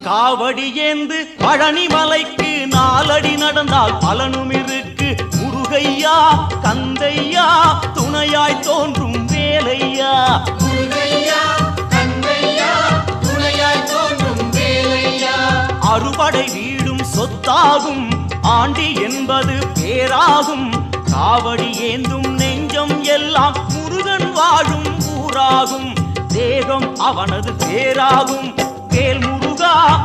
காவடி ஏந்து பழனி மலைக்கு நாலடி நடந்தால் பலனும் இருக்கு. முருகையா கந்தையா துணையாய் தோன்றும் வேலையா. முருகையா கந்தையா துணையாய் தோன்றும் வேலையா. அறுபடை வீடும் சொத்தாகும் ஆண்டி என்பது பேராகும். காவடி ஏந்தும் நெஞ்சம் எல்லாம் முருகன் வாழும் ஊராகும். தேகம் அவனது பேராகும். வேல் முருகா